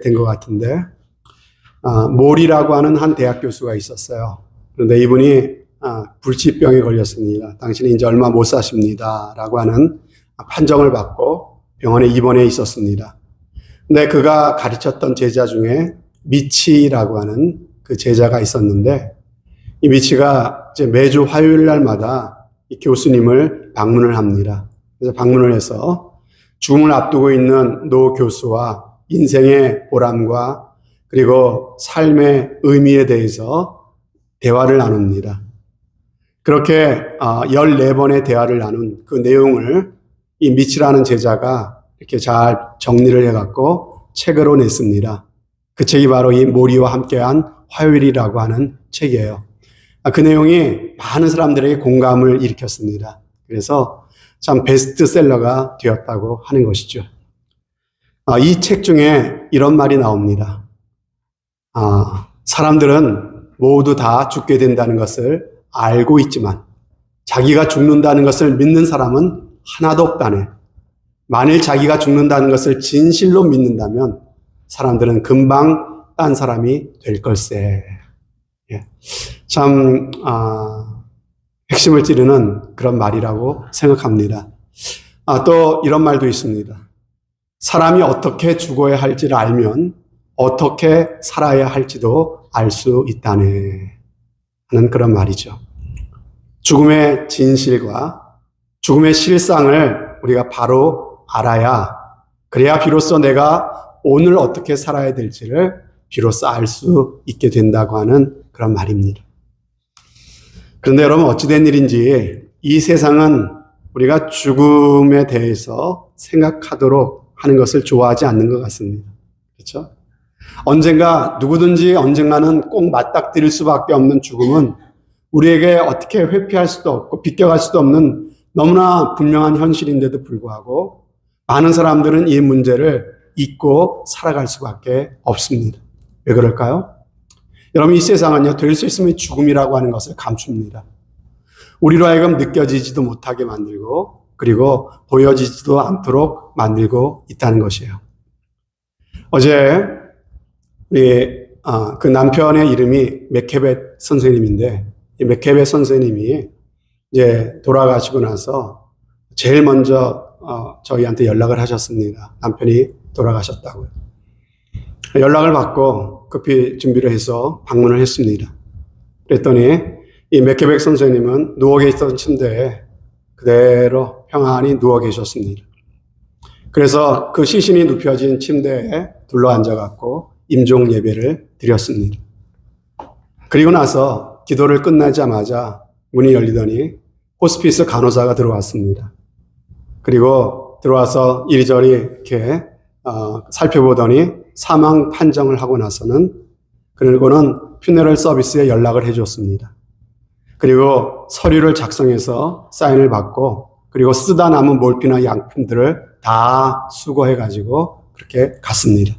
된 것 같은데, 몰이라고 하는 한 대학 교수가 있었어요. 그런데 이분이 불치병에 걸렸습니다. 당신은 이제 얼마 못 사십니다. 라고 하는 판정을 받고 병원에 입원해 있었습니다. 근데 그가 가르쳤던 제자 중에 미치라고 하는 그 제자가 있었는데, 이 미치가 이제 매주 화요일 날마다 이 교수님을 방문을 합니다. 그래서 방문을 해서 죽음을 앞두고 있는 노 교수와 인생의 보람과 그리고 삶의 의미에 대해서 대화를 나눕니다. 그렇게 14번의 대화를 나눈 그 내용을 이 미치라는 제자가 이렇게 잘 정리를 해갖고 책으로 냈습니다. 그 책이 바로 이 모리와 함께한 화요일이라고 하는 책이에요. 그 내용이 많은 사람들에게 공감을 일으켰습니다. 그래서 참 베스트셀러가 되었다고 하는 것이죠. 이 책 중에 이런 말이 나옵니다. 사람들은 모두 다 죽게 된다는 것을 알고 있지만 자기가 죽는다는 것을 믿는 사람은 하나도 없다네. 만일 자기가 죽는다는 것을 진실로 믿는다면 사람들은 금방 딴 사람이 될 걸세. 참 핵심을 찌르는 그런 말이라고 생각합니다. 또 이런 말도 있습니다. 사람이 어떻게 죽어야 할지를 알면 어떻게 살아야 할지도 알 수 있다네 하는 그런 말이죠. 죽음의 진실과 죽음의 실상을 우리가 바로 알아야, 그래야 비로소 내가 오늘 어떻게 살아야 될지를 비로소 알 수 있게 된다고 하는 그런 말입니다. 그런데 여러분, 어찌된 일인지 이 세상은 우리가 죽음에 대해서 생각하도록 하는 것을 좋아하지 않는 것 같습니다. 그렇죠? 언젠가 누구든지 언젠가는 꼭 맞닥뜨릴 수밖에 없는 죽음은 우리에게 어떻게 회피할 수도 없고 비껴갈 수도 없는 너무나 분명한 현실인데도 불구하고 많은 사람들은 이 문제를 잊고 살아갈 수밖에 없습니다. 왜 그럴까요? 여러분, 이 세상은요, 될 수 있으면 죽음이라고 하는 것을 감춥니다. 우리로 하여금 느껴지지도 못하게 만들고 그리고 보여지지도 않도록 만들고 있다는 것이에요. 어제 우리 그 남편의 이름이 맥케벳 선생님인데, 이 맥케벳 선생님이 이제 돌아가시고 나서 제일 먼저 저희한테 연락을 하셨습니다. 남편이 돌아가셨다고요. 연락을 받고 급히 준비를 해서 방문을 했습니다. 그랬더니 이 맥케백 선생님은 누워 계시던 침대에 그대로 평안히 누워 계셨습니다. 그래서 그 시신이 눕혀진 침대에 둘러앉아갖고 임종 예배를 드렸습니다. 그리고 나서 기도를 끝나자마자 문이 열리더니 호스피스 간호사가 들어왔습니다. 그리고 들어와서 이리저리 이렇게 살펴보더니 사망 판정을 하고 나서는, 그리고는 퓨네럴 서비스에 연락을 해줬습니다. 그리고 서류를 작성해서 사인을 받고, 그리고 쓰다 남은 몰피나 약품들을 다 수거해가지고 그렇게 갔습니다.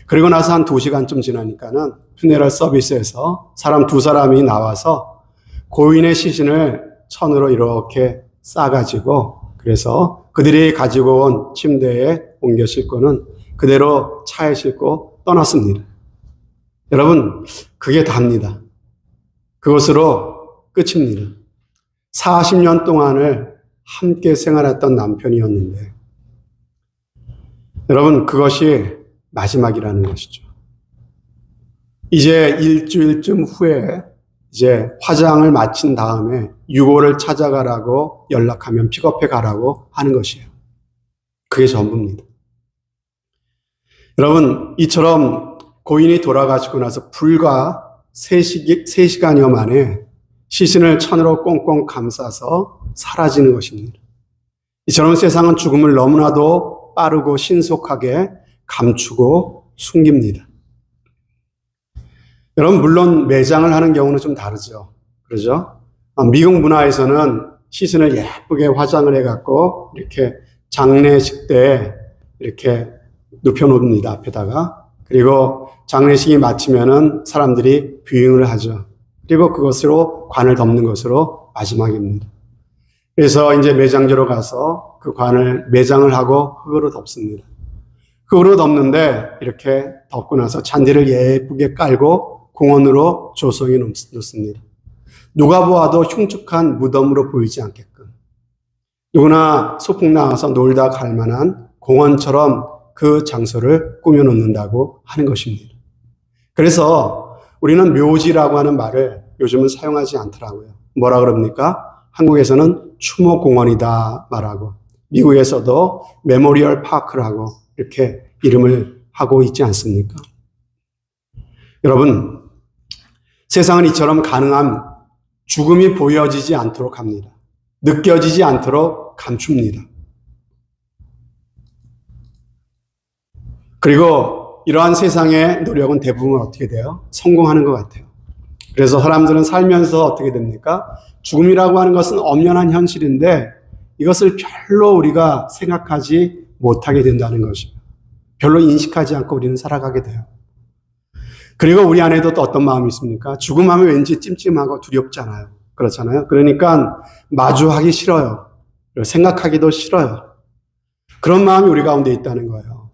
그리고 나서 한 2시간쯤 지나니까는 퓨네럴 서비스에서 사람 2사람이 나와서 고인의 시신을 천으로 이렇게 싸가지고, 그래서 그들이 가지고 온 침대에 옮겨 싣고는 그대로 차에 싣고 떠났습니다. 여러분, 그게 답니다. 그것으로 끝입니다. 40년 동안을 함께 생활했던 남편이었는데, 여러분, 그것이 마지막이라는 것이죠. 이제 일주일쯤 후에 이제 화장을 마친 다음에 유고를 찾아가라고 연락하면 픽업해 가라고 하는 것이에요. 그게 전부입니다. 여러분, 이처럼 고인이 돌아가시고 나서 불과 3시간여 만에 시신을 천으로 꽁꽁 감싸서 사라지는 것입니다. 이처럼 세상은 죽음을 너무나도 빠르고 신속하게 감추고 숨깁니다. 여러분, 물론 매장을 하는 경우는 좀 다르죠. 그러죠? 미국 문화에서는 시신을 예쁘게 화장을 해갖고 이렇게 장례식 때 이렇게 눕혀놓습니다, 앞에다가. 그리고 장례식이 마치면은 사람들이 뷰잉을 하죠. 그리고 그것으로 관을 덮는 것으로 마지막입니다. 그래서 이제 매장지로 가서 그 관을 매장을 하고 흙으로 덮습니다. 그릇 없는데 이렇게 덮고 나서 잔디를 예쁘게 깔고 공원으로 조성해 놓습니다. 누가 보아도 흉측한 무덤으로 보이지 않게끔 누구나 소풍 나와서 놀다 갈 만한 공원처럼 그 장소를 꾸며놓는다고 하는 것입니다. 그래서 우리는 묘지라고 하는 말을 요즘은 사용하지 않더라고요. 뭐라 그럽니까? 한국에서는 추모공원이다 말하고 미국에서도 메모리얼 파크라고 이렇게 이름을 하고 있지 않습니까? 여러분, 세상은 이처럼 가능한 죽음이 보여지지 않도록 합니다. 느껴지지 않도록 감춥니다. 그리고 이러한 세상의 노력은 대부분 어떻게 돼요? 성공하는 것 같아요. 그래서 사람들은 살면서 어떻게 됩니까? 죽음이라고 하는 것은 엄연한 현실인데 이것을 별로 우리가 생각하지 못하게 된다는 것입니다. 별로 인식하지 않고 우리는 살아가게 돼요. 그리고 우리 안에도 또 어떤 마음이 있습니까? 죽음하면 왠지 찜찜하고 두렵잖아요. 그렇잖아요. 그러니까 마주하기 싫어요. 생각하기도 싫어요. 그런 마음이 우리 가운데 있다는 거예요.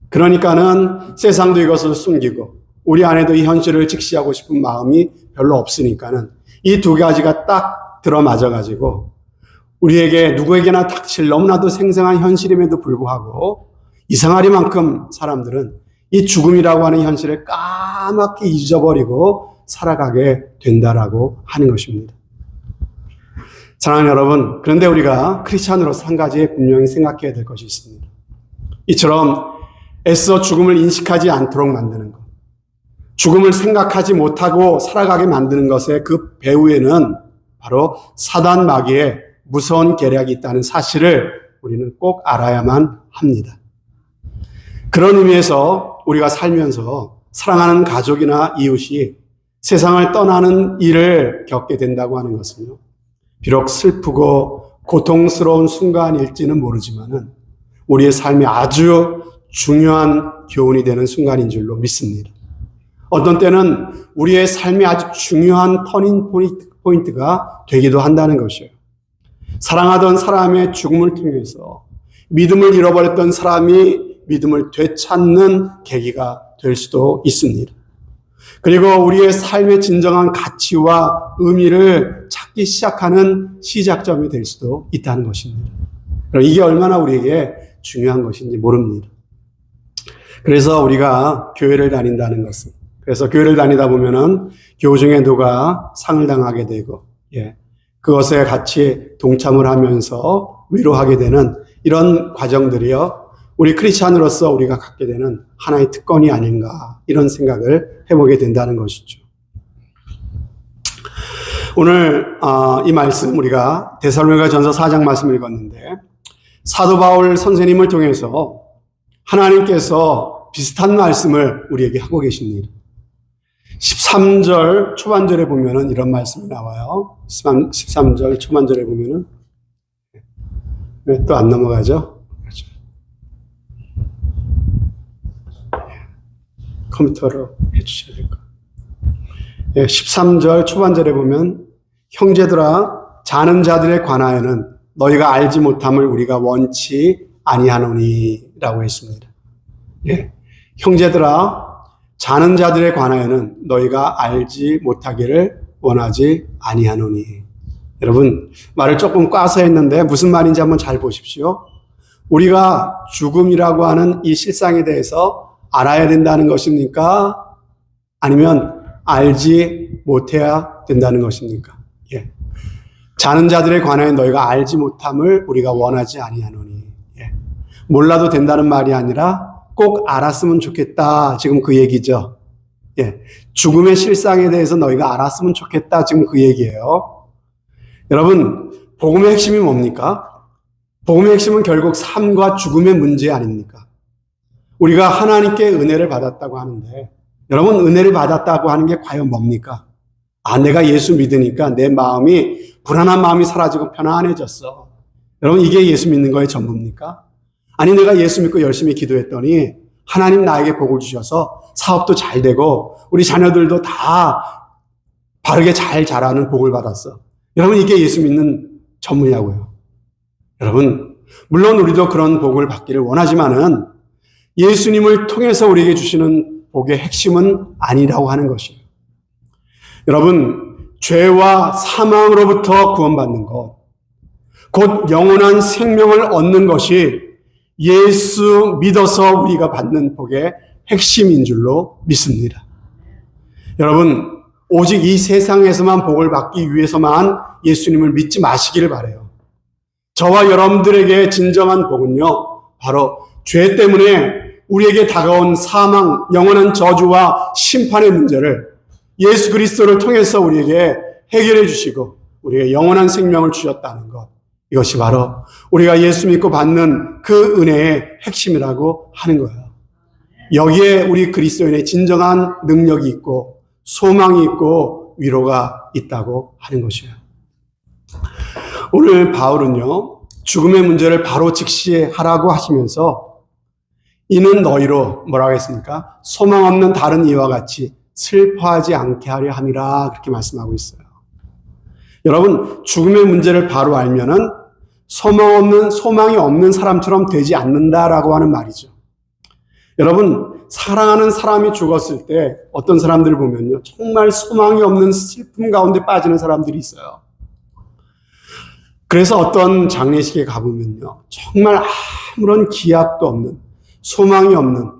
그러니까는 세상도 이것을 숨기고 우리 안에도 이 현실을 직시하고 싶은 마음이 별로 없으니까는 이 두 가지가 딱 들어맞아가지고 우리에게 누구에게나 닥칠 너무나도 생생한 현실임에도 불구하고 이상하리만큼 사람들은 이 죽음이라고 하는 현실을 까맣게 잊어버리고 살아가게 된다라고 하는 것입니다. 사랑하는 여러분, 그런데 우리가 크리스찬으로서 한 가지 분명히 생각해야 될 것이 있습니다. 이처럼 애써 죽음을 인식하지 않도록 만드는 것, 죽음을 생각하지 못하고 살아가게 만드는 것의 그 배후에는 바로 사단 마귀의 무서운 계략이 있다는 사실을 우리는 꼭 알아야만 합니다. 그런 의미에서 우리가 살면서 사랑하는 가족이나 이웃이 세상을 떠나는 일을 겪게 된다고 하는 것은요, 비록 슬프고 고통스러운 순간일지는 모르지만은 우리의 삶에 아주 중요한 교훈이 되는 순간인 줄로 믿습니다. 어떤 때는 우리의 삶에 아주 중요한 터닝 포인트가 되기도 한다는 것이에요. 사랑하던 사람의 죽음을 통해서 믿음을 잃어버렸던 사람이 믿음을 되찾는 계기가 될 수도 있습니다. 그리고 우리의 삶의 진정한 가치와 의미를 찾기 시작하는 시작점이 될 수도 있다는 것입니다. 이게 얼마나 우리에게 중요한 것인지 모릅니다. 그래서 우리가 교회를 다닌다는 것은, 그래서 교회를 다니다 보면은 교우 중에 누가 상을 당하게 되고, 그것에 같이 동참을 하면서 위로하게 되는 이런 과정들이요, 우리 크리스찬으로서 우리가 갖게 되는 하나의 특권이 아닌가, 이런 생각을 해보게 된다는 것이죠. 오늘 이 말씀 우리가 데살로니가전서 4장 말씀을 읽었는데 사도 바울 선생님을 통해서 하나님께서 비슷한 말씀을 우리에게 하고 계십니다. 13절 초반절에 보면은 이런 말씀이 나와요. 13절 초반절에 보면은 왜 또 안 넘어가죠? 컴퓨터로 해주셔야 될 거예요. 13절 초반절에 보면 형제들아 자는 자들에 관하여는 너희가 알지 못함을 우리가 원치 아니하노니 라고 했습니다. 형제들아 자는 자들에 관하여는 너희가 알지 못하기를 원하지 아니하노니. 여러분 말을 조금 꽈서 했는데 무슨 말인지 한번 잘 보십시오. 우리가 죽음이라고 하는 이 실상에 대해서 알아야 된다는 것입니까? 아니면 알지 못해야 된다는 것입니까? 자는 자들에 관하여 너희가 알지 못함을 우리가 원하지 아니하노니. 몰라도 된다는 말이 아니라 꼭 알았으면 좋겠다. 지금 그 얘기죠. 죽음의 실상에 대해서 너희가 알았으면 좋겠다. 지금 그 얘기예요. 여러분, 복음의 핵심이 뭡니까? 복음의 핵심은 결국 삶과 죽음의 문제 아닙니까? 우리가 하나님께 은혜를 받았다고 하는데, 여러분 은혜를 받았다고 하는 게 과연 뭡니까? 내가 예수 믿으니까 내 마음이, 불안한 마음이 사라지고 편안해졌어. 여러분 이게 예수 믿는 거의 전부입니까? 아니 내가 예수 믿고 열심히 기도했더니 하나님 나에게 복을 주셔서 사업도 잘 되고 우리 자녀들도 다 바르게 잘 자라는 복을 받았어. 여러분 이게 예수 믿는 전부냐고요. 여러분 물론 우리도 그런 복을 받기를 원하지만은 예수님을 통해서 우리에게 주시는 복의 핵심은 아니라고 하는 것이에요. 여러분, 죄와 사망으로부터 구원받는 것, 곧 영원한 생명을 얻는 것이 예수 믿어서 우리가 받는 복의 핵심인 줄로 믿습니다. 여러분, 오직 이 세상에서만 복을 받기 위해서만 예수님을 믿지 마시기를 바라요. 저와 여러분들에게 진정한 복은요, 바로 죄 때문에 우리에게 다가온 사망, 영원한 저주와 심판의 문제를 예수 그리스도를 통해서 우리에게 해결해 주시고 우리에게 영원한 생명을 주셨다는 것. 이것이 바로 우리가 예수 믿고 받는 그 은혜의 핵심이라고 하는 거예요. 여기에 우리 그리스도인의 진정한 능력이 있고 소망이 있고 위로가 있다고 하는 것이에요. 오늘 바울은요, 죽음의 문제를 바로 직시하라고 하시면서 이는 너희로 뭐라고 했습니까? 소망 없는 다른 이와 같이 슬퍼하지 않게 하려 함이라 그렇게 말씀하고 있어요. 여러분, 죽음의 문제를 바로 알면은 소망이 없는 사람처럼 되지 않는다라고 하는 말이죠. 여러분, 사랑하는 사람이 죽었을 때 어떤 사람들을 보면요, 정말 소망이 없는 슬픔 가운데 빠지는 사람들이 있어요. 그래서 어떤 장례식에 가보면요, 정말 아무런 기약도 없는, 소망이 없는,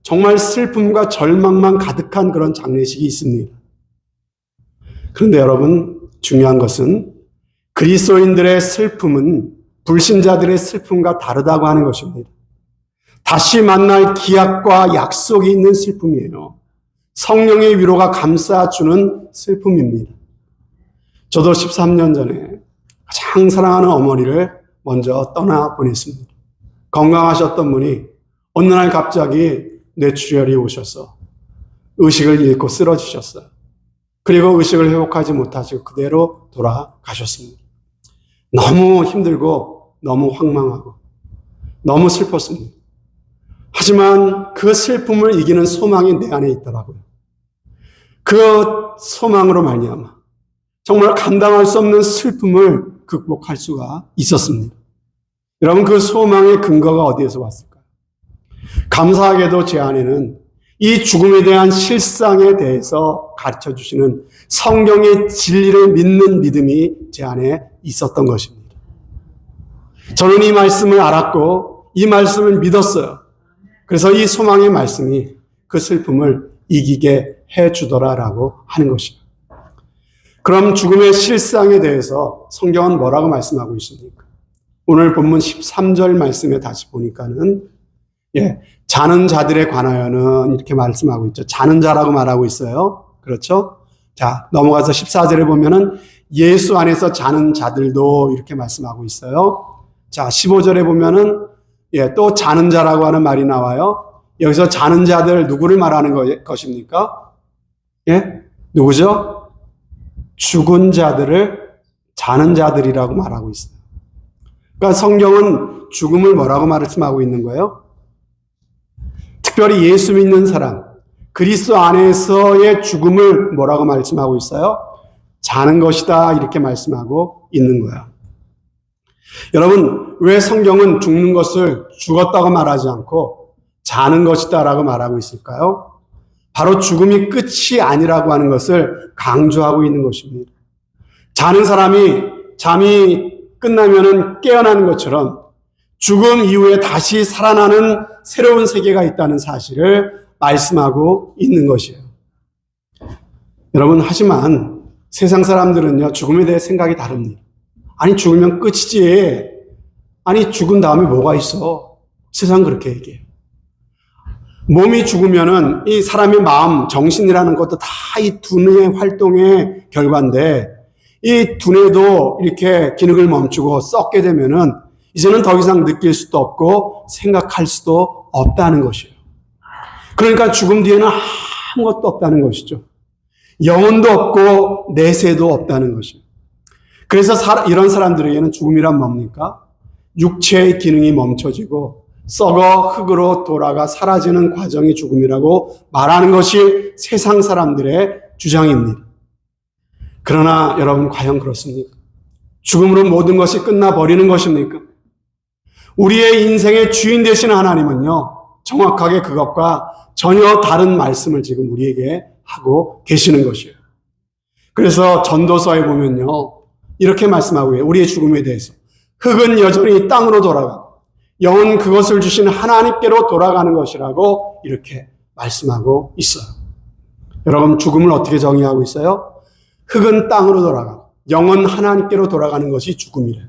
정말 슬픔과 절망만 가득한 그런 장례식이 있습니다. 그런데 여러분, 중요한 것은 그리스도인들의 슬픔은 불신자들의 슬픔과 다르다고 하는 것입니다. 다시 만날 기약과 약속이 있는 슬픔이에요. 성령의 위로가 감싸주는 슬픔입니다. 저도 13년 전에 가장 사랑하는 어머니를 먼저 떠나보냈습니다. 건강하셨던 분이 어느 날 갑자기 뇌출혈이 오셔서 의식을 잃고 쓰러지셨어요. 그리고 의식을 회복하지 못하시고 그대로 돌아가셨습니다. 너무 힘들고 너무 황망하고 너무 슬펐습니다. 하지만 그 슬픔을 이기는 소망이 내 안에 있더라고요. 그 소망으로 말미암아 정말 감당할 수 없는 슬픔을 극복할 수가 있었습니다. 여러분, 그 소망의 근거가 어디에서 왔을까요? 감사하게도 제 안에는 이 죽음에 대한 실상에 대해서 가르쳐 주시는 성경의 진리를 믿는 믿음이 제 안에 있었던 것입니다. 저는 이 말씀을 알았고 이 말씀을 믿었어요. 그래서 이 소망의 말씀이 그 슬픔을 이기게 해주더라라고 하는 것입니다. 그럼 죽음의 실상에 대해서 성경은 뭐라고 말씀하고 있습니까? 오늘 본문 13절 말씀에 다시 보니까는 자는 자들에 관하여는 이렇게 말씀하고 있죠. 자는 자라고 말하고 있어요. 그렇죠? 자, 넘어가서 14절에 보면은 예수 안에서 자는 자들도 이렇게 말씀하고 있어요. 자, 15절에 보면은 또 자는 자라고 하는 말이 나와요. 여기서 자는 자들 누구를 말하는 것입니까? 누구죠? 죽은 자들을 자는 자들이라고 말하고 있어요. 그러니까 성경은 죽음을 뭐라고 말씀하고 있는 거예요? 특별히 예수 믿는 사람, 그리스도 안에서의 죽음을 뭐라고 말씀하고 있어요? 자는 것이다 이렇게 말씀하고 있는 거예요. 여러분, 왜 성경은 죽는 것을 죽었다고 말하지 않고 자는 것이다 라고 말하고 있을까요? 바로 죽음이 끝이 아니라고 하는 것을 강조하고 있는 것입니다. 자는 사람이 잠이 끝나면은 깨어나는 것처럼 죽음 이후에 다시 살아나는 새로운 세계가 있다는 사실을 말씀하고 있는 것이에요. 여러분, 하지만 세상 사람들은요, 죽음에 대해 생각이 다릅니다. 아니, 죽으면 끝이지. 아니, 죽은 다음에 뭐가 있어? 세상 그렇게 얘기해요. 몸이 죽으면은 이 사람의 마음, 정신이라는 것도 다 이 두뇌의 활동의 결과인데 이 두뇌도 이렇게 기능을 멈추고 썩게 되면은 이제는 더 이상 느낄 수도 없고 생각할 수도 없다는 것이에요. 그러니까 죽음 뒤에는 아무것도 없다는 것이죠. 영혼도 없고 내세도 없다는 것이에요. 그래서 이런 사람들에게는 죽음이란 뭡니까? 육체의 기능이 멈춰지고 썩어 흙으로 돌아가 사라지는 과정이 죽음이라고 말하는 것이 세상 사람들의 주장입니다. 그러나 여러분, 과연 그렇습니까? 죽음으로 모든 것이 끝나버리는 것입니까? 우리의 인생의 주인 되시는 하나님은요, 정확하게 그것과 전혀 다른 말씀을 지금 우리에게 하고 계시는 것이에요. 그래서 전도서에 보면요, 이렇게 말씀하고 있어요. 우리의 죽음에 대해서. 흙은 여전히 땅으로 돌아가고 영은 그것을 주신 하나님께로 돌아가는 것이라고 이렇게 말씀하고 있어요. 여러분, 죽음을 어떻게 정의하고 있어요? 흙은 땅으로 돌아가고 영은 하나님께로 돌아가는 것이 죽음이래요.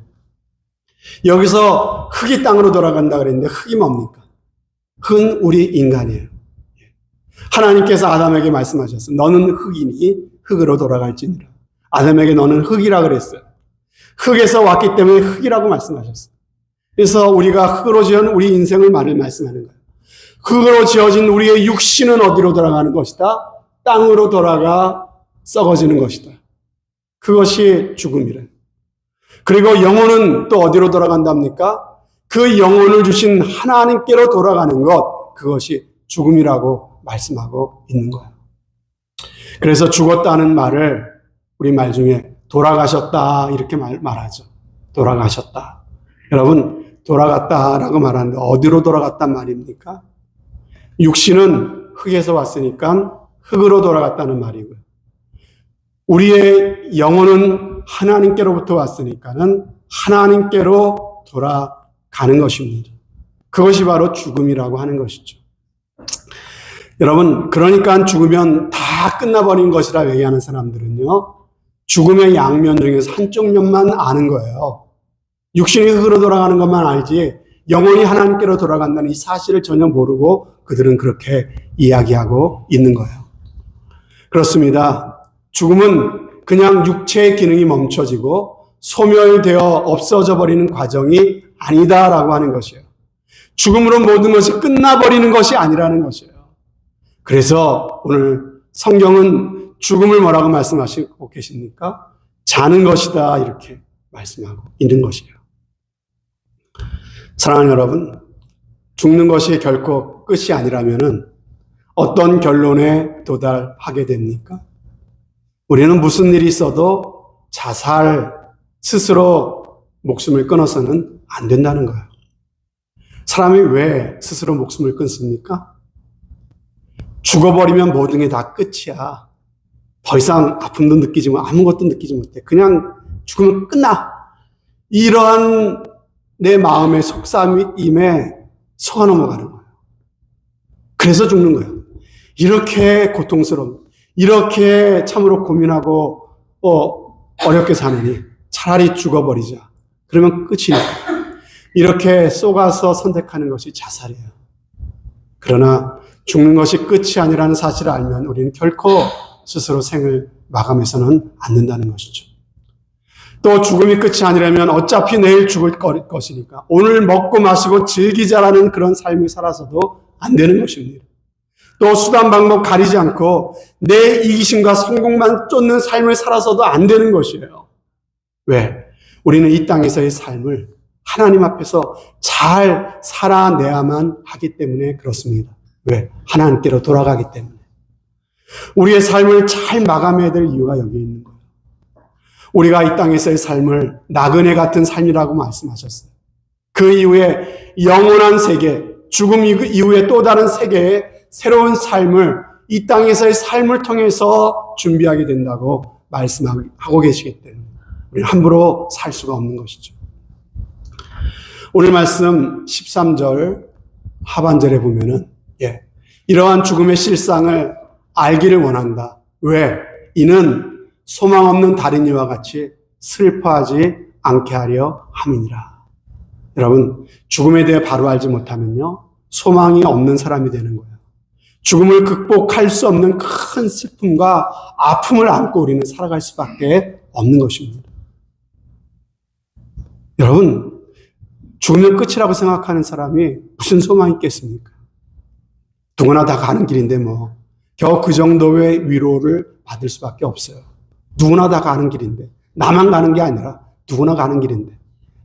여기서 흙이 땅으로 돌아간다 그랬는데 흙이 뭡니까? 흙은 우리 인간이에요. 하나님께서 아담에게 말씀하셨어요. 너는 흙이니 흙으로 돌아갈지니라. 아담에게 너는 흙이라 그랬어요. 흙에서 왔기 때문에 흙이라고 말씀하셨어요. 그래서 우리가 흙으로 지은 우리 인생을 말씀하는 거예요. 흙으로 지어진 우리의 육신은 어디로 돌아가는 것이다? 땅으로 돌아가 썩어지는 것이다. 그것이 죽음이래. 그리고 영혼은 또 어디로 돌아간답니까? 그 영혼을 주신 하나님께로 돌아가는 것, 그것이 죽음이라고 말씀하고 있는 거예요. 그래서 죽었다는 말을 우리 말 중에 돌아가셨다 이렇게 말하죠. 돌아가셨다. 여러분, 돌아갔다라고 말하는데 어디로 돌아갔단 말입니까? 육신은 흙에서 왔으니까 흙으로 돌아갔다는 말이고요. 우리의 영혼은 하나님께로부터 왔으니까는 하나님께로 돌아가는 것입니다. 그것이 바로 죽음이라고 하는 것이죠. 여러분, 그러니까 죽으면 다 끝나버린 것이라 얘기하는 사람들은요, 죽음의 양면 중에서 한쪽 면만 아는 거예요. 육신이 흙으로 돌아가는 것만 알지 영혼이 하나님께로 돌아간다는 이 사실을 전혀 모르고 그들은 그렇게 이야기하고 있는 거예요. 그렇습니다. 죽음은 그냥 육체의 기능이 멈춰지고 소멸되어 없어져 버리는 과정이 아니다라고 하는 것이에요. 죽음으로 모든 것이 끝나버리는 것이 아니라는 것이에요. 그래서 오늘 성경은 죽음을 뭐라고 말씀하시고 계십니까? 자는 것이다 이렇게 말씀하고 있는 것이에요. 사랑하는 여러분, 죽는 것이 결코 끝이 아니라면은 어떤 결론에 도달하게 됩니까? 우리는 무슨 일이 있어도 자살, 스스로 목숨을 끊어서는 안 된다는 거예요. 사람이 왜 스스로 목숨을 끊습니까? 죽어버리면 모든 게 다 끝이야. 더 이상 아픔도 느끼지 못, 아무것도 느끼지 못해. 그냥 죽으면 끝나. 이러한 내 마음의 속삭임에 속아 넘어가는 거예요. 그래서 죽는 거예요. 이렇게 고통스러운, 이렇게 참으로 고민하고 어렵게 사느니 차라리 죽어버리자. 그러면 끝이니까. 이렇게 쏘가서 선택하는 것이 자살이에요. 그러나 죽는 것이 끝이 아니라는 사실을 알면 우리는 결코 스스로 생을 마감해서는 안 된다는 것이죠. 또 죽음이 끝이 아니라면 어차피 내일 죽을 것이니까 오늘 먹고 마시고 즐기자라는 그런 삶을 살아서도 안 되는 것입니다. 또 수단 방법 가리지 않고 내 이기심과 성공만 쫓는 삶을 살아서도 안 되는 것이에요. 왜? 우리는 이 땅에서의 삶을 하나님 앞에서 잘 살아내야만 하기 때문에 그렇습니다. 왜? 하나님께로 돌아가기 때문에. 우리의 삶을 잘 마감해야 될 이유가 여기 있는 거예요. 우리가 이 땅에서의 삶을 나그네 같은 삶이라고 말씀하셨어요. 그 이후에 영원한 세계, 죽음 이후에 또 다른 세계의 새로운 삶을 이 땅에서의 삶을 통해서 준비하게 된다고 말씀하고 계시기 때문에 우리는 함부로 살 수가 없는 것이죠. 오늘 말씀 13절 하반절에 보면은 이러한 죽음의 실상을 알기를 원한다. 왜? 이는 소망 없는 다른 이와 같이 슬퍼하지 않게 하려 함이니라. 여러분, 죽음에 대해 바로 알지 못하면요, 소망이 없는 사람이 되는 거예요. 죽음을 극복할 수 없는 큰 슬픔과 아픔을 안고 우리는 살아갈 수밖에 없는 것입니다. 여러분, 죽으면 끝이라고 생각하는 사람이 무슨 소망이 있겠습니까? 누구나 다 가는 길인데 겨우 그 정도의 위로를 받을 수밖에 없어요. 누구나 다 가는 길인데, 나만 가는 게 아니라 누구나 가는 길인데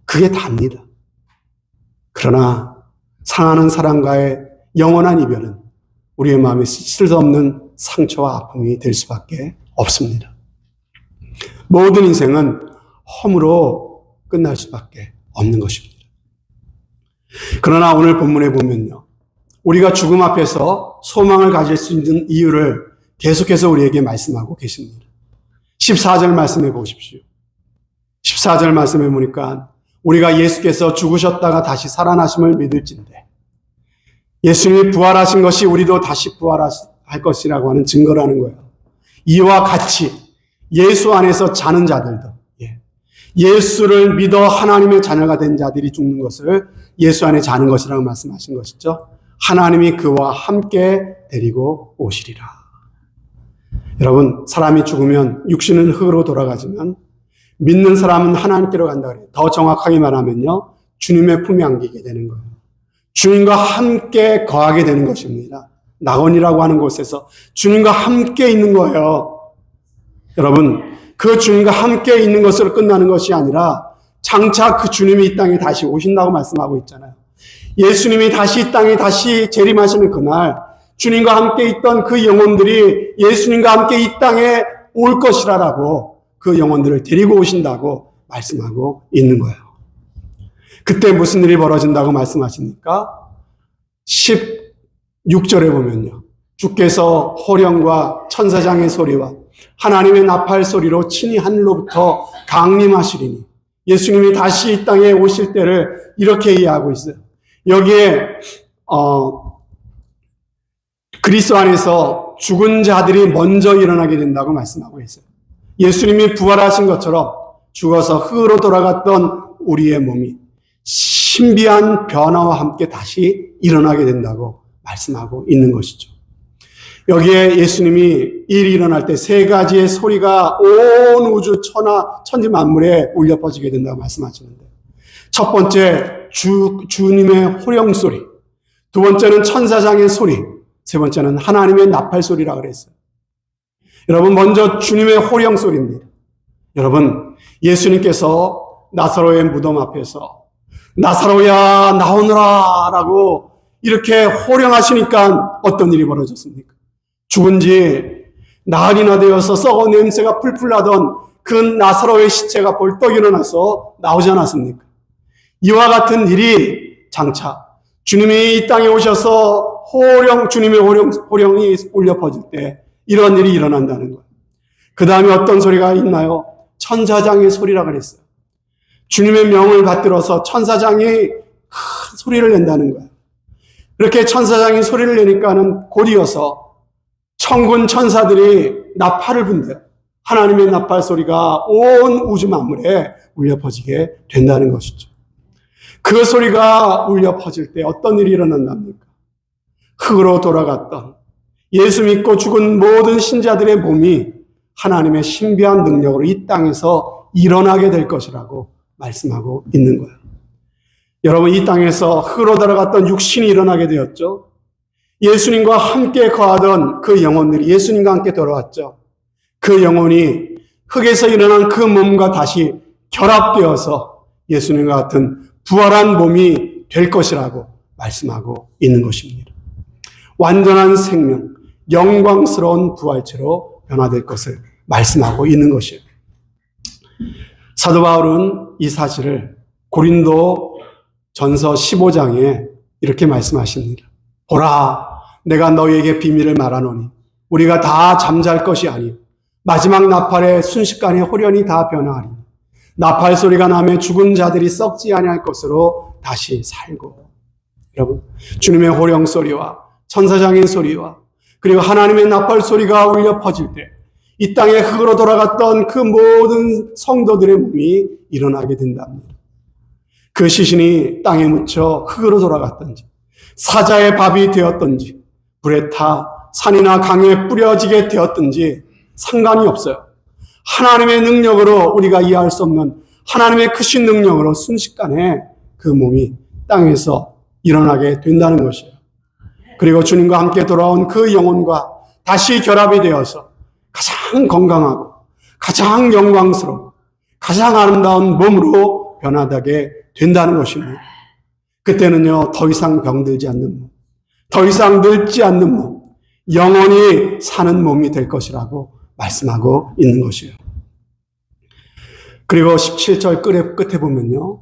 그게 답니다. 그러나 사랑하는 사람과의 영원한 이별은 우리의 마음에 씻을 수 없는 상처와 아픔이 될 수밖에 없습니다. 모든 인생은 험으로 끝날 수밖에 없는 것입니다. 그러나 오늘 본문에 보면요, 우리가 죽음 앞에서 소망을 가질 수 있는 이유를 계속해서 우리에게 말씀하고 계십니다. 14절 말씀해 보십시오. 14절 말씀해 보니까 우리가 예수께서 죽으셨다가 다시 살아나심을 믿을진대. 예수님이 부활하신 것이 우리도 다시 부활할 것이라고 하는 증거라는 거예요. 이와 같이 예수 안에서 자는 자들도, 예수를 믿어 하나님의 자녀가 된 자들이 죽는 것을 예수 안에 자는 것이라고 말씀하신 것이죠. 하나님이 그와 함께 데리고 오시리라. 여러분, 사람이 죽으면 육신은 흙으로 돌아가지만 믿는 사람은 하나님께로 간다 그래요. 더 정확하게 말하면요, 주님의 품에 안기게 되는 거예요. 주님과 함께 거하게 되는 것입니다. 낙원이라고 하는 곳에서 주님과 함께 있는 거예요. 여러분, 그 주님과 함께 있는 것으로 끝나는 것이 아니라 장차 그 주님이 이 땅에 다시 오신다고 말씀하고 있잖아요. 예수님이 다시 이 땅에 다시 재림하시는 그날 주님과 함께 있던 그 영혼들이 예수님과 함께 이 땅에 올 것이라고 그 영혼들을 데리고 오신다고 말씀하고 있는 거예요. 그때 무슨 일이 벌어진다고 말씀하십니까? 16절에 보면요, 주께서 호령과 천사장의 소리와 하나님의 나팔 소리로 친히 하늘로부터 강림하시리니, 예수님이 다시 이 땅에 오실 때를 이렇게 이해하고 있어요. 여기에 그리스도 안에서 죽은 자들이 먼저 일어나게 된다고 말씀하고 있어요. 예수님이 부활하신 것처럼 죽어서 흙으로 돌아갔던 우리의 몸이 신비한 변화와 함께 다시 일어나게 된다고 말씀하고 있는 것이죠. 여기에 예수님이 일이 일어날 때 세 가지의 소리가 온 우주 천지 만물에 울려 퍼지게 된다고 말씀하시는데, 첫 번째 주님의 호령 소리, 두 번째는 천사장의 소리, 세 번째는 하나님의 나팔 소리라 그랬어요. 여러분, 먼저 주님의 호령 소리입니다. 여러분, 예수님께서 나사로의 무덤 앞에서 나사로야 나오너라 라고 이렇게 호령하시니까 어떤 일이 벌어졌습니까? 죽은 지 나흘이나 되어서 썩어 냄새가 풀풀 나던 그 나사로의 시체가 벌떡 일어나서 나오지 않았습니까? 이와 같은 일이 장차 주님이 이 땅에 오셔서 주님의 호령이 울려 퍼질 때 이런 일이 일어난다는 거예요. 그 다음에 어떤 소리가 있나요? 천사장의 소리라 그랬어요. 주님의 명을 받들어서 천사장이 큰 소리를 낸다는 거예요. 이렇게 천사장이 소리를 내니까는 곧이어서 천군 천사들이 나팔을 분대요. 하나님의 나팔 소리가 온 우주 만물에 울려 퍼지게 된다는 것이죠. 그 소리가 울려 퍼질 때 어떤 일이 일어난답니까? 흙으로 돌아갔던 예수 믿고 죽은 모든 신자들의 몸이 하나님의 신비한 능력으로 이 땅에서 일어나게 될 것이라고 말씀하고 있는 거예요. 여러분, 이 땅에서 흙으로 돌아갔던 육신이 일어나게 되었죠. 예수님과 함께 거하던 그 영혼들이 예수님과 함께 돌아왔죠. 그 영혼이 흙에서 일어난 그 몸과 다시 결합되어서 예수님과 같은 부활한 몸이 될 것이라고 말씀하고 있는 것입니다. 완전한 생명, 영광스러운 부활체로 변화될 것을 말씀하고 있는 것이에요. 사도 바울은 이 사실을 고린도 전서 15장에 이렇게 말씀하십니다. 보라, 내가 너희에게 비밀을 말하노니 우리가 다 잠잘 것이 아니요 마지막 나팔에 순식간에 호련히 다 변화하리니 나팔 소리가 나면 죽은 자들이 썩지 아니할 것으로 다시 살고. 여러분, 주님의 호령 소리와 천사장의 소리와 그리고 하나님의 나팔 소리가 울려 퍼질 때 이 땅에 흙으로 돌아갔던 그 모든 성도들의 몸이 일어나게 된답니다. 그 시신이 땅에 묻혀 흙으로 돌아갔던지 사자의 밥이 되었던지 불에 타 산이나 강에 뿌려지게 되었던지 상관이 없어요. 하나님의 능력으로, 우리가 이해할 수 없는 하나님의 크신 능력으로 순식간에 그 몸이 땅에서 일어나게 된다는 것이에요. 그리고 주님과 함께 돌아온 그 영혼과 다시 결합이 되어서 가장 건강하고 가장 영광스러운 가장 아름다운 몸으로 변화되게 된다는 것입니다. 그때는요, 더 이상 병들지 않는 몸, 더 이상 늙지 않는 몸, 영원히 사는 몸이 될 것이라고 말씀하고 있는 것이에요. 그리고 17절 끝에 보면요,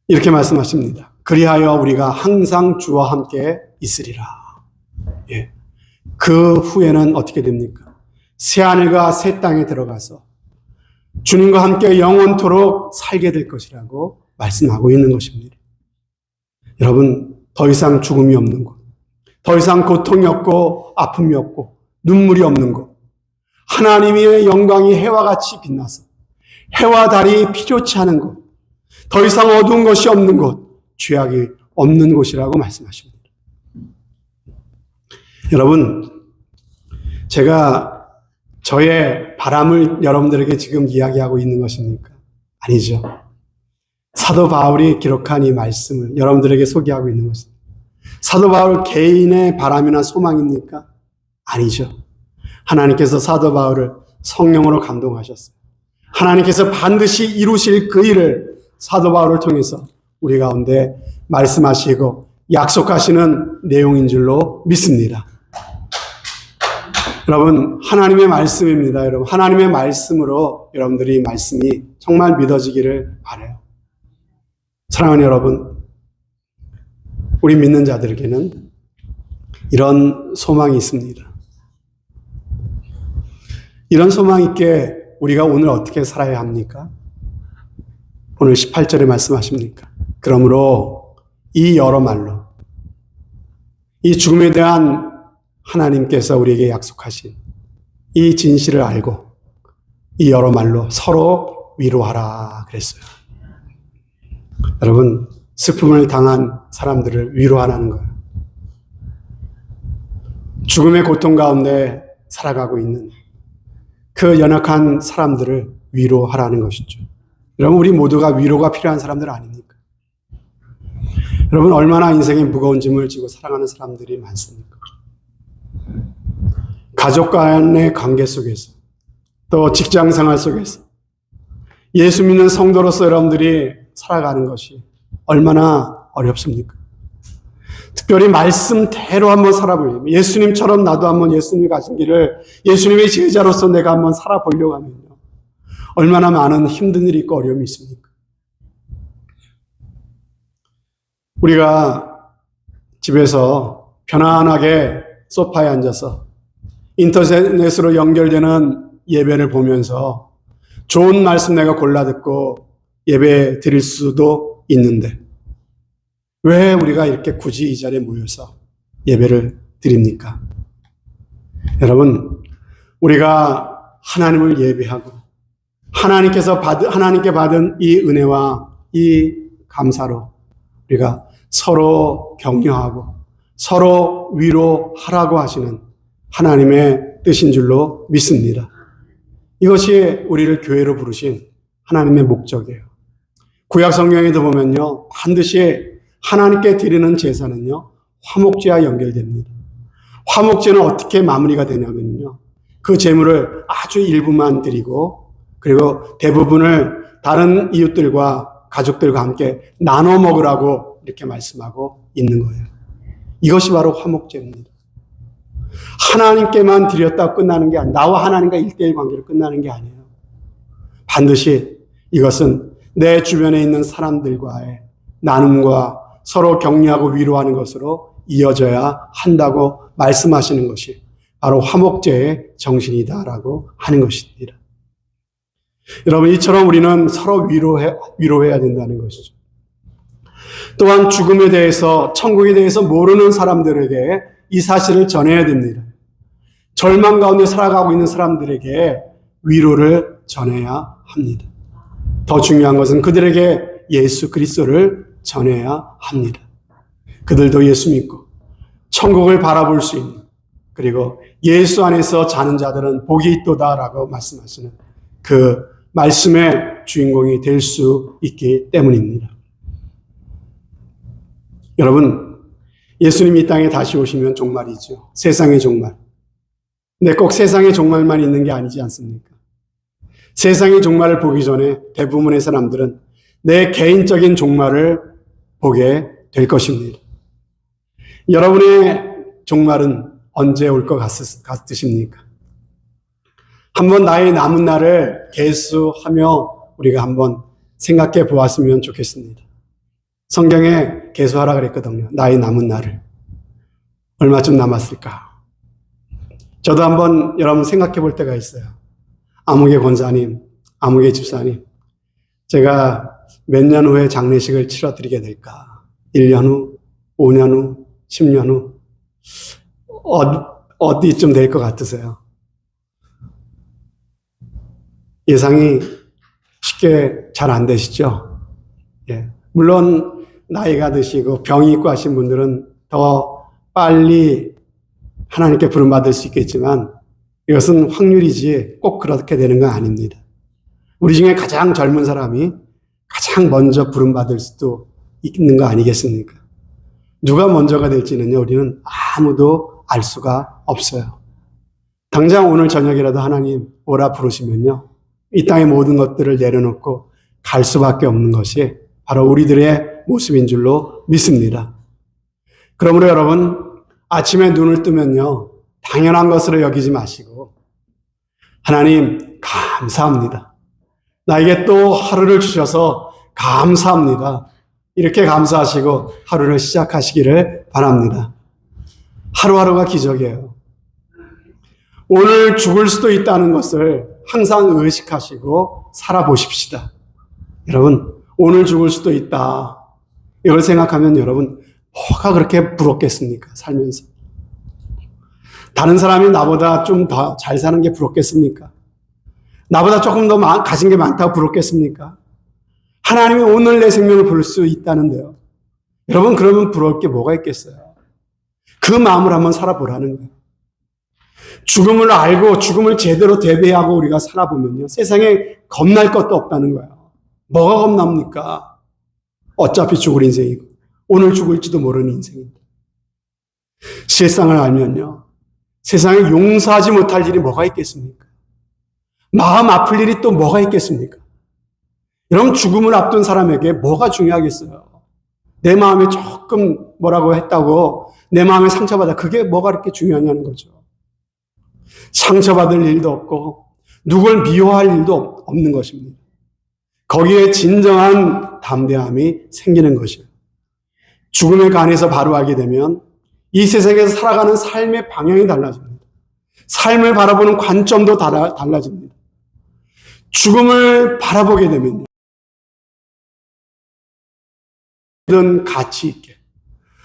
이렇게 말씀하십니다. 그리하여 우리가 항상 주와 함께 있으리라. 예. 그 후에는 어떻게 됩니까? 새하늘과 새 땅에 들어가서 주님과 함께 영원토록 살게 될 것이라고 말씀하고 있는 것입니다. 여러분, 더 이상 죽음이 없는 곳, 더 이상 고통이 없고 아픔이 없고 눈물이 없는 곳, 하나님의 영광이 해와 같이 빛나서 해와 달이 필요치 않은 곳, 더 이상 어두운 것이 없는 곳, 죄악이 없는 곳이라고 말씀하십니다. 여러분, 제가 저의 바람을 여러분들에게 지금 이야기하고 있는 것입니까? 아니죠. 사도 바울이 기록한 이 말씀을 여러분들에게 소개하고 있는 것입니다. 사도 바울 개인의 바람이나 소망입니까? 아니죠. 하나님께서 사도 바울을 성령으로 감동하셨어요. 하나님께서 반드시 이루실 그 일을 사도 바울을 통해서 우리 가운데 말씀하시고 약속하시는 내용인 줄로 믿습니다. 여러분, 하나님의 말씀입니다. 여러분, 하나님의 말씀으로 여러분들이 말씀이 정말 믿어지기를 바라요. 사랑하는 여러분, 우리 믿는 자들에게는 이런 소망이 있습니다. 이런 소망 있게 우리가 오늘 어떻게 살아야 합니까? 오늘 18절에 말씀하십니까? 그러므로 이 여러 말로 이 죽음에 대한 하나님께서 우리에게 약속하신 이 진실을 알고 이 여러 말로 서로 위로하라 그랬어요. 여러분, 슬픔을 당한 사람들을 위로하라는 거예요. 죽음의 고통 가운데 살아가고 있는 그 연약한 사람들을 위로하라는 것이죠. 여러분, 우리 모두가 위로가 필요한 사람들 아닙니까? 여러분, 얼마나 인생에 무거운 짐을 지고 살아가는 사람들이 많습니까? 가족 간의 관계 속에서, 또 직장 생활 속에서 예수 믿는 성도로서 여러분들이 살아가는 것이 얼마나 어렵습니까? 특별히 말씀대로 한번 살아보려면, 예수님처럼 나도 한번 예수님이 가신 길을 예수님의 제자로서 내가 한번 살아보려고 하면요, 얼마나 많은 힘든 일이 있고 어려움이 있습니까? 우리가 집에서 편안하게 소파에 앉아서 인터넷으로 연결되는 예배를 보면서 좋은 말씀 내가 골라 듣고 예배 드릴 수도 있는데 왜 우리가 이렇게 굳이 이 자리에 모여서 예배를 드립니까? 여러분, 우리가 하나님을 예배하고 하나님께 받은 이 은혜와 이 감사로 우리가 서로 격려하고 서로 위로하라고 하시는 하나님의 뜻인 줄로 믿습니다. 이것이 우리를 교회로 부르신 하나님의 목적이에요. 구약 성경에도 보면요, 반드시 하나님께 드리는 제사는요, 화목제와 연결됩니다. 화목제는 어떻게 마무리가 되냐면요, 그 제물을 아주 일부만 드리고 그리고 대부분을 다른 이웃들과 가족들과 함께 나눠 먹으라고 이렇게 말씀하고 있는 거예요. 이것이 바로 화목제입니다. 하나님께만 드렸다고 끝나는 게 아니에요. 나와 하나님과 1대1 관계로 끝나는 게 아니에요. 반드시 이것은 내 주변에 있는 사람들과의 나눔과 서로 격려하고 위로하는 것으로 이어져야 한다고 말씀하시는 것이 바로 화목제의 정신이다라고 하는 것입니다. 여러분, 이처럼 우리는 서로 위로해야 된다는 것이죠. 또한 죽음에 대해서, 천국에 대해서 모르는 사람들에게 이 사실을 전해야 됩니다. 절망 가운데 살아가고 있는 사람들에게 위로를 전해야 합니다. 더 중요한 것은 그들에게 예수 그리스도를 전해야 합니다. 그들도 예수 믿고 천국을 바라볼 수 있는, 그리고 예수 안에서 자는 자들은 복이 있도다라고 말씀하시는 그 말씀의 주인공이 될 수 있기 때문입니다. 여러분, 예수님이 이 땅에 다시 오시면 종말이죠. 세상의 종말. 근데 꼭 세상의 종말만 있는 게 아니지 않습니까? 세상의 종말을 보기 전에 대부분의 사람들은 내 개인적인 종말을 보게 될 것입니다. 여러분의 종말은 언제 올 것 같으십니까? 한번 나의 남은 날을 계수하며 우리가 한번 생각해 보았으면 좋겠습니다. 성경에 계수하라 그랬거든요. 나의 남은 날을. 얼마쯤 남았을까? 저도 한번 여러분 생각해 볼 때가 있어요. 아무개 권사님, 아무개 집사님, 제가 몇 년 후에 장례식을 치러드리게 될까? 1년 후, 5년 후, 10년 후, 어디쯤 될 것 같으세요? 예상이 쉽게 잘 안 되시죠? 예. 물론 나이가 드시고 병이 있고 하신 분들은 더 빨리 하나님께 부름받을 수 있겠지만 이것은 확률이지 꼭 그렇게 되는 건 아닙니다. 우리 중에 가장 젊은 사람이 가장 먼저 부름받을 수도 있는 거 아니겠습니까? 누가 먼저가 될지는요, 우리는 아무도 알 수가 없어요. 당장 오늘 저녁이라도 하나님 오라 부르시면요, 이 땅의 모든 것들을 내려놓고 갈 수밖에 없는 것이 바로 우리들의 모습인 줄로 믿습니다. 그러므로 여러분, 아침에 눈을 뜨면요, 당연한 것으로 여기지 마시고 하나님 감사합니다. 나에게 또 하루를 주셔서 감사합니다. 이렇게 감사하시고 하루를 시작하시기를 바랍니다. 하루하루가 기적이에요. 오늘 죽을 수도 있다는 것을 항상 의식하시고 살아보십시다. 여러분, 오늘 죽을 수도 있다. 이걸 생각하면 여러분, 뭐가 그렇게 부럽겠습니까? 살면서. 다른 사람이 나보다 좀 더 잘 사는 게 부럽겠습니까? 나보다 조금 더 가진 게 많다고 부럽겠습니까? 하나님이 오늘 내 생명을 부를 수 있다는데요. 여러분, 그러면 부러울 게 뭐가 있겠어요? 그 마음을 한번 살아보라는 거예요. 죽음을 알고 죽음을 제대로 대비하고 우리가 살아보면요, 세상에 겁날 것도 없다는 거예요. 뭐가 겁납니까? 어차피 죽을 인생이고 오늘 죽을지도 모르는 인생입니다. 실상을 알면요, 세상에 용서하지 못할 일이 뭐가 있겠습니까? 마음 아플 일이 또 뭐가 있겠습니까? 여러분, 죽음을 앞둔 사람에게 뭐가 중요하겠어요? 내 마음에 조금 뭐라고 했다고 내 마음에 상처받아, 그게 뭐가 그렇게 중요하냐는 거죠. 상처받을 일도 없고 누굴 미워할 일도 없는 것입니다. 거기에 진정한 담대함이 생기는 것이에요. 죽음의 간에서 바로 알게 되면 이 세상에서 살아가는 삶의 방향이 달라집니다. 삶을 바라보는 관점도 달라집니다. 죽음을 바라보게 되면요, 어떻게든 가치 있게,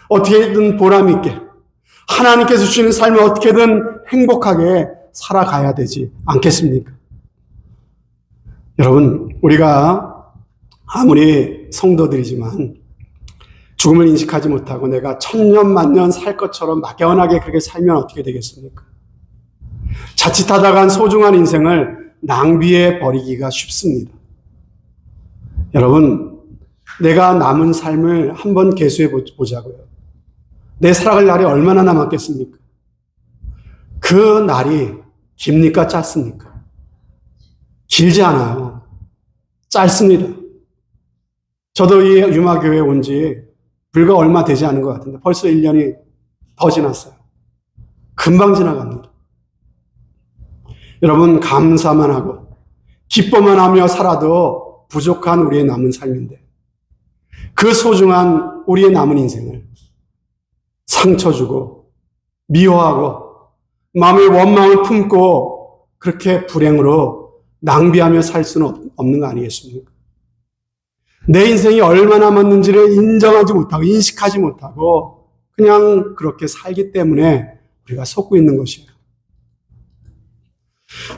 어떻게든 보람 있게, 하나님께서 주시는 삶을 어떻게든 행복하게 살아가야 되지 않겠습니까? 여러분, 우리가 아무리 성도들이지만 죽음을 인식하지 못하고 내가 천년 만년 살 것처럼 막연하게 그렇게 살면 어떻게 되겠습니까? 자칫하다간 소중한 인생을 낭비해 버리기가 쉽습니다. 여러분, 내가 남은 삶을 한번 계수해 보자고요. 내 살아갈 날이 얼마나 남았겠습니까? 그 날이 깁니까? 짧습니까? 길지 않아요. 짧습니다. 저도 이 유마교회에 온 지 불과 얼마 되지 않은 것 같은데 벌써 1년이 더 지났어요. 금방 지나갑니다. 여러분, 감사만 하고 기뻐만 하며 살아도 부족한 우리의 남은 삶인데 그 소중한 우리의 남은 인생을 상처 주고 미워하고 마음의 원망을 품고 그렇게 불행으로 낭비하며 살 수는 없는 거 아니겠습니까? 내 인생이 얼마 남았는지를 인정하지 못하고 인식하지 못하고 그냥 그렇게 살기 때문에 우리가 속고 있는 것이에요.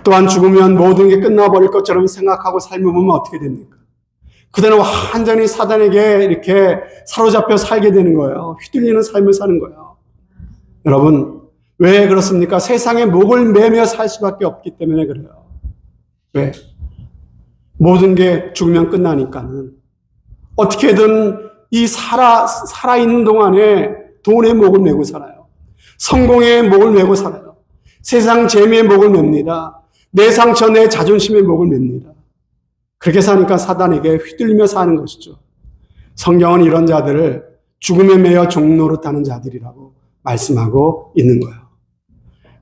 또한 죽으면 모든 게 끝나버릴 것처럼 생각하고 삶을 보면 어떻게 됩니까? 그대는 완전히 사단에게 이렇게 사로잡혀 살게 되는 거예요. 휘둘리는 삶을 사는 거예요. 여러분, 왜 그렇습니까? 세상에 목을 매며 살 수밖에 없기 때문에 그래요. 왜? 모든 게 죽으면 끝나니까는 어떻게든 이 살아있는 동안에 돈에 목을 매고 살아요. 성공에 목을 매고 살아요. 세상 재미에 목을 맵니다. 내 상처, 내 자존심에 목을 맵니다. 그렇게 사니까 사단에게 휘둘리며 사는 것이죠. 성경은 이런 자들을 죽음에 매여 종노릇하는 자들이라고 말씀하고 있는 거예요.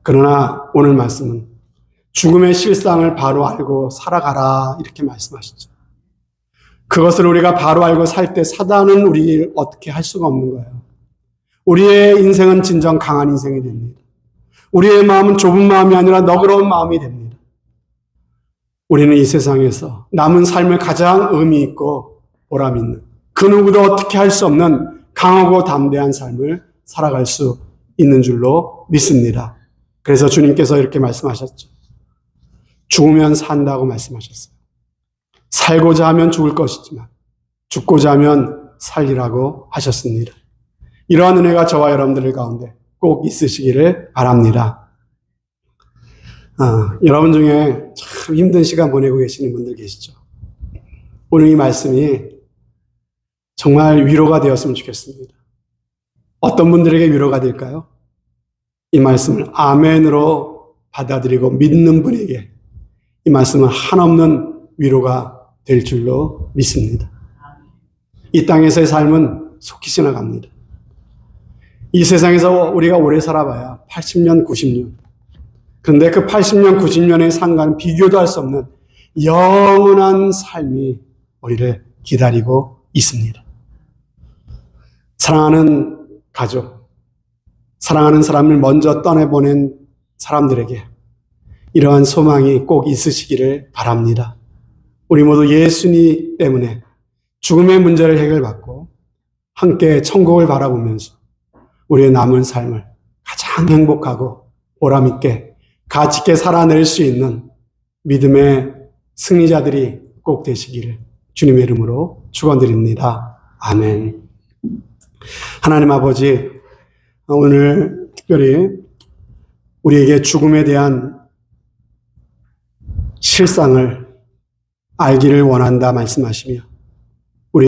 그러나 오늘 말씀은 죽음의 실상을 바로 알고 살아가라 이렇게 말씀하시죠. 그것을 우리가 바로 알고 살 때 사단은 우리를 어떻게 할 수가 없는 거예요. 우리의 인생은 진정 강한 인생이 됩니다. 우리의 마음은 좁은 마음이 아니라 너그러운 마음이 됩니다. 우리는 이 세상에서 남은 삶을 가장 의미 있고 보람 있는, 그 누구도 어떻게 할 수 없는 강하고 담대한 삶을 살아갈 수 있는 줄로 믿습니다. 그래서 주님께서 이렇게 말씀하셨죠. 죽으면 산다고 말씀하셨어요. 살고자 하면 죽을 것이지만 죽고자 하면 살리라고 하셨습니다. 이러한 은혜가 저와 여러분들 가운데 꼭 있으시기를 바랍니다. 여러분 중에 참 힘든 시간 보내고 계시는 분들 계시죠? 오늘 이 말씀이 정말 위로가 되었으면 좋겠습니다. 어떤 분들에게 위로가 될까요? 이 말씀을 아멘으로 받아들이고 믿는 분에게 이 말씀은 한없는 위로가 될 줄로 믿습니다. 이 땅에서의 삶은 속히 지나갑니다. 이 세상에서 우리가 오래 살아봐야 80년, 90년. 그런데 그 80년, 90년의 상관은 비교도 할 수 없는 영원한 삶이 우리를 기다리고 있습니다. 사랑하는 가족, 사랑하는 사람을 먼저 떠내보낸 사람들에게 이러한 소망이 꼭 있으시기를 바랍니다. 우리 모두 예수님 때문에 죽음의 문제를 해결받고 함께 천국을 바라보면서 우리의 남은 삶을 가장 행복하고 보람있게 가치 있게 살아낼 수 있는 믿음의 승리자들이 꼭 되시기를 주님의 이름으로 축원드립니다. 아멘. 하나님 아버지, 오늘 특별히 우리에게 죽음에 대한 실상을 알기를 원한다 말씀하시며